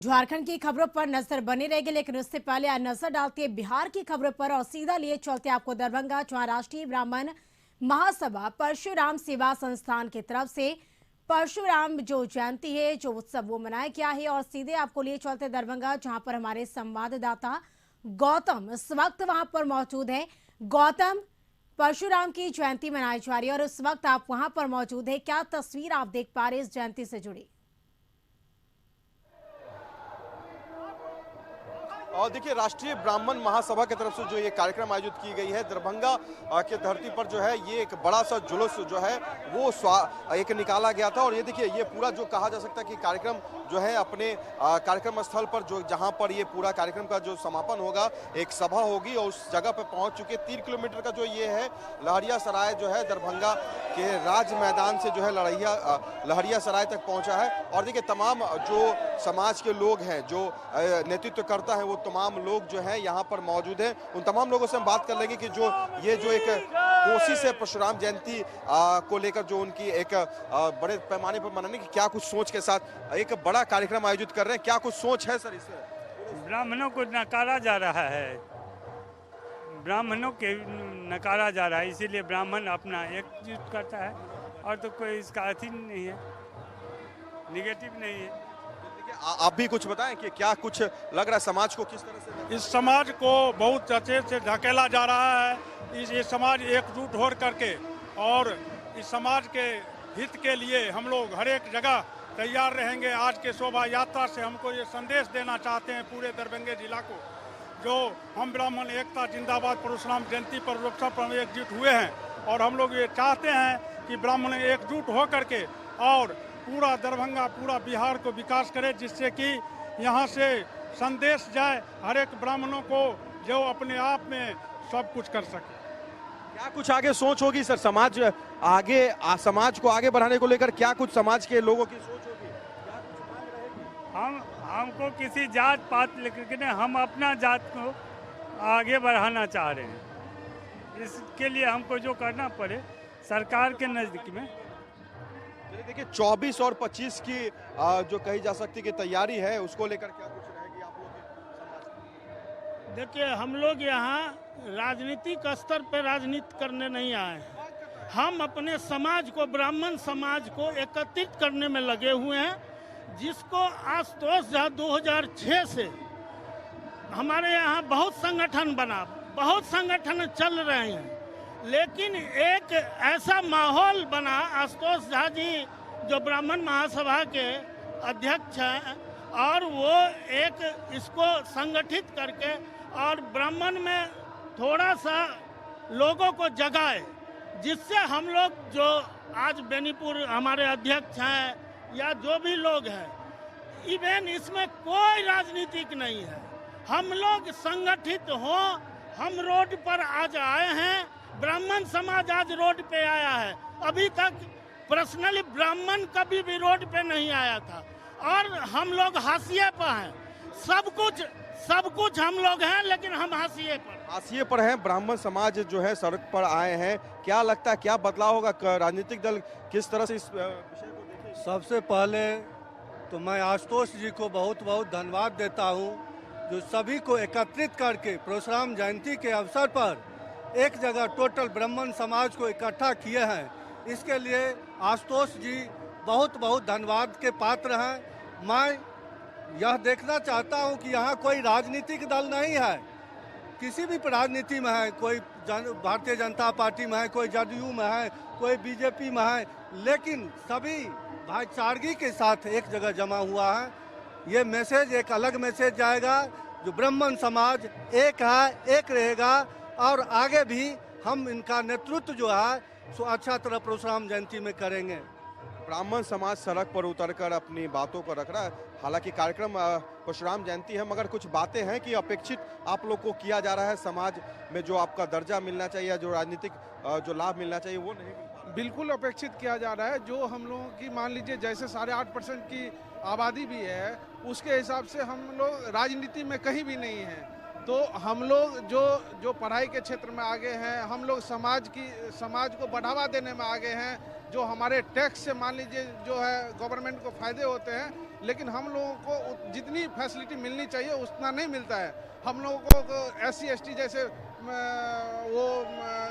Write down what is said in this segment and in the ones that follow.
झारखंड की खबरों पर नजर बनी रहेगी, लेकिन उससे पहले आज नजर डालते हैं बिहार की खबरों पर और सीधा लिए चलते आपको दरभंगा, जहां राष्ट्रीय ब्राह्मण महासभा परशुराम सेवा संस्थान की तरफ से परशुराम जो जयंती है, जो उत्सव वो मनाया गया है। और सीधे आपको लिए चलते दरभंगा, जहां पर हमारे संवाददाता गौतम इस वक्त वहां पर मौजूद है। गौतम, परशुराम की जयंती मनाई जा रही है और इस वक्त आप वहां पर मौजूद है, क्या तस्वीर आप देख पा रहे हैं इस जयंती से जुड़ी? और देखिए, राष्ट्रीय ब्राह्मण महासभा की तरफ से जो ये कार्यक्रम आयोजित की गई है दरभंगा के धरती पर, जो है ये एक बड़ा सा जुलूस जो है वो एक निकाला गया था। और ये देखिए, ये पूरा जो कहा जा सकता है कि कार्यक्रम जो है अपने कार्यक्रम स्थल पर, जो जहां पर ये पूरा कार्यक्रम का जो समापन होगा, एक सभा होगी और उस जगह पर पहुंच चुके 3 किलोमीटर का जो ये है लहरिया सराय जो है दरभंगा के राज मैदान से जो है लहरिया सराय तक पहुंचा है। और देखिए, तमाम जो समाज के लोग हैं, जो नेतृत्व करता है, वो तमाम लोग जो है यहाँ पर मौजूद हैं। उन तमाम लोगों से हम बात कर लेंगे कि जो एक कोशिश है परशुराम जयंती को लेकर, जो उनकी एक बड़े पैमाने पर मनाने की क्या कुछ सोच के साथ एक बड़ा कार्यक्रम आयोजित कर रहे हैं, क्या कुछ सोच है सर इससे? ब्राह्मणों को नकारा जा रहा है, ब्राह्मणों के नकारा जा रहा है, इसीलिए ब्राह्मण अपना एकजुट करता है और तो कोई इसका अथी नहीं है, निगेटिव नहीं है। आप भी कुछ बताएं कि क्या कुछ लग रहा है समाज को, किस तरह से? इस समाज को बहुत अच्छे से ढकेला जा रहा है। ये समाज एकजुट हो करके, और इस समाज के हित के लिए हम लोग हर एक जगह तैयार रहेंगे। आज के शोभा यात्रा से हमको ये संदेश देना चाहते हैं पूरे दरभंगा जिला को, जो हम ब्राह्मण एकता जिंदाबाद परशुराम जयंती पर लोकसभा पर एकजुट हुए हैं, और हम लोग ये चाहते हैं कि ब्राह्मण एकजुट हो करके और पूरा दरभंगा, पूरा बिहार को विकास करे, जिससे कि यहाँ से संदेश जाए हर एक ब्राह्मणों को, जो अपने आप में सब कुछ कर सके। क्या कुछ आगे सोच होगी सर, समाज को आगे बढ़ाने को लेकर क्या कुछ समाज के लोगों की सोच होगी? क्या कुछ मांग रहेगी? हमको किसी जात पात लेकर नहीं, हम अपना जात को आगे बढ़ाना चाह रहे हैं। इसके लिए हमको जो करना पड़े सरकार के नज़दीक में। देखिए, 24 और 25 की जो कही जा सकती कि तैयारी है, उसको लेकर क्या कुछ रहेगी आप लोग के समाज? देखिए, हम लोग यहाँ राजनीतिक स्तर पर राजनीति करने नहीं आए हैं। हम अपने समाज को, ब्राह्मण समाज को एकत्रित करने में लगे हुए हैं, जिसको आशुतोष झा 2006 से हमारे यहाँ बहुत संगठन बना, बहुत संगठन चल रहे हैं, लेकिन एक ऐसा माहौल बना, आशुतोष झा जी जो ब्राह्मण महासभा के अध्यक्ष हैं, और वो एक इसको संगठित करके और ब्राह्मण में थोड़ा सा लोगों को जगाए, जिससे हम लोग जो आज बेनीपुर हमारे अध्यक्ष हैं या जो भी लोग हैं, इवन इसमें कोई राजनीतिक नहीं है, हम लोग संगठित हों। हम रोड पर आज आए हैं, ब्राह्मण समाज आज रोड पे आया है, अभी तक पर्सनली ब्राह्मण कभी भी रोड पे नहीं आया था, और हम लोग हाशिए पर हैं। सब कुछ हम लोग हैं, लेकिन हम हाशिए पर हैं। ब्राह्मण समाज जो है सड़क पर आए हैं, क्या लगता है क्या बदलाव होगा? राजनीतिक दल किस तरह से इस विषय को देखें? सबसे पहले तो मैं आशुतोष जी को बहुत बहुत धन्यवाद देता हूं, जो सभी को एकत्रित करके परशुराम जयंती के अवसर पर एक जगह टोटल ब्राह्मण समाज को इकट्ठा किए हैं। इसके लिए आशुतोष जी बहुत बहुत धन्यवाद के पात्र हैं। मैं यह देखना चाहता हूं कि यहाँ कोई राजनीतिक दल नहीं है, किसी भी राजनीति में है, कोई भारतीय जनता पार्टी में है, कोई जदयू में है, कोई बीजेपी में है, लेकिन सभी भाईचारगी के साथ एक जगह जमा हुआ है। ये मैसेज एक अलग मैसेज जाएगा, जो ब्राह्मण समाज एक है, एक रहेगा, और आगे भी हम इनका नेतृत्व जो है सो अच्छा तरह परशुराम जयंती में करेंगे। ब्राह्मण समाज सड़क पर उतरकर अपनी बातों को रख रहा है। हालांकि कार्यक्रम परशुराम जयंती है, मगर कुछ बातें हैं कि अपेक्षित आप लोग को किया जा रहा है, समाज में जो आपका दर्जा मिलना चाहिए, जो राजनीतिक जो लाभ मिलना चाहिए, वो नहीं बिल्कुल अपेक्षित किया जा रहा है। जो हम लोगों की मान लीजिए जैसे 8.5% की आबादी भी है, उसके हिसाब से हम लोग राजनीति में कहीं भी नहीं हैं। तो हम लोग जो पढ़ाई के क्षेत्र में आगे हैं, हम लोग समाज को बढ़ावा देने में आगे हैं, जो हमारे टैक्स से मान लीजिए जो है गवर्नमेंट को फायदे होते हैं, लेकिन हम लोगों को जितनी फैसिलिटी मिलनी चाहिए उतना नहीं मिलता है। हम लोगों को SC ST जैसे वो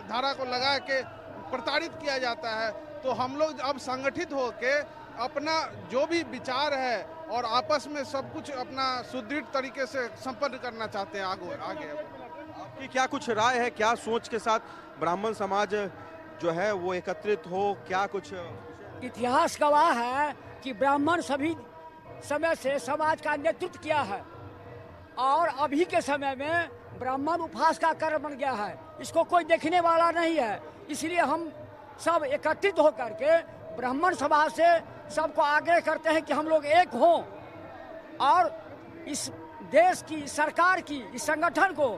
धारा को लगा के प्रताड़ित किया जाता है। तो हम लोग अब संगठित होके अपना जो भी विचार है और आपस में सब कुछ अपना सुदृढ़ तरीके से संपन्न करना चाहते हैं आगे। आपकी क्या कुछ राय है, क्या सोच के साथ ब्राह्मण समाज जो है वो एकत्रित हो, क्या कुछ? इतिहास गवाह है कि ब्राह्मण सभी समय से समाज का नेतृत्व किया है और अभी के समय में ब्राह्मण उपहास का कर्म बन गया है। इसको कोई देखने वाला नहीं है। इसलिए हम सब एकत्रित होकर के ब्राह्मण समाज से सबको आग्रह करते हैं कि हम लोग एक हों और इस देश की, सरकार की, इस संगठन को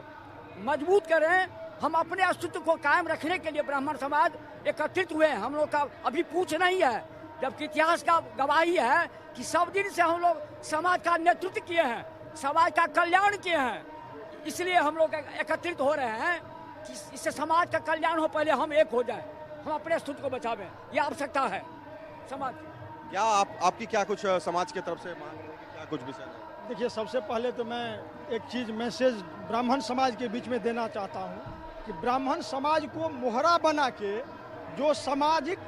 मजबूत करें। हम अपने अस्तित्व को कायम रखने के लिए ब्राह्मण समाज एकत्रित हुए हैं। हम लोग का अभी पूछ नहीं है, जबकि इतिहास का गवाही है कि सब दिन से हम लोग समाज का नेतृत्व किए हैं, समाज का कल्याण किए हैं। इसलिए हम लोग एकत्रित हो रहे हैं कि इससे समाज का कल्याण हो, पहले हम एक हो जाएं, हम अपने अस्तित्व को बचावें। यह आवश्यकता है समाज की। क्या आपकी क्या कुछ समाज की तरफ से मांग है, क्या कुछ विषय है? देखिए, सबसे पहले तो मैं एक चीज़ मैसेज ब्राह्मण समाज के बीच में देना चाहता हूँ कि ब्राह्मण समाज को मोहरा बना के जो सामाजिक,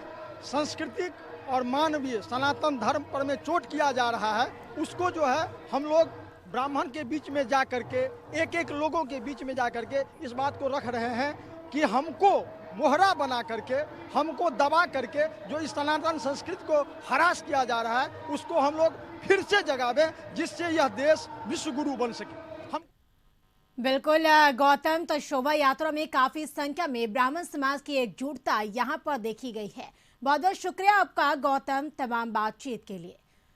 सांस्कृतिक और मानवीय सनातन धर्म पर में चोट किया जा रहा है, उसको जो है हम लोग ब्राह्मण के बीच में जा करके, एक एक लोगों के बीच में जा करके इस बात को रख रहे हैं कि हमको मोहरा बना करके, हमको दबा करके जो इस सनातन संस्कृति को हरास किया जा रहा है, उसको हम लोग फिर से जगावें, जिससे यह देश विश्व गुरु बन सके। बिल्कुल गौतम, तो शोभा यात्रा में काफी संख्या में ब्राह्मण समाज की एकजुटता यहाँ पर देखी गई है। बहुत बहुत शुक्रिया आपका गौतम, तमाम बातचीत के लिए।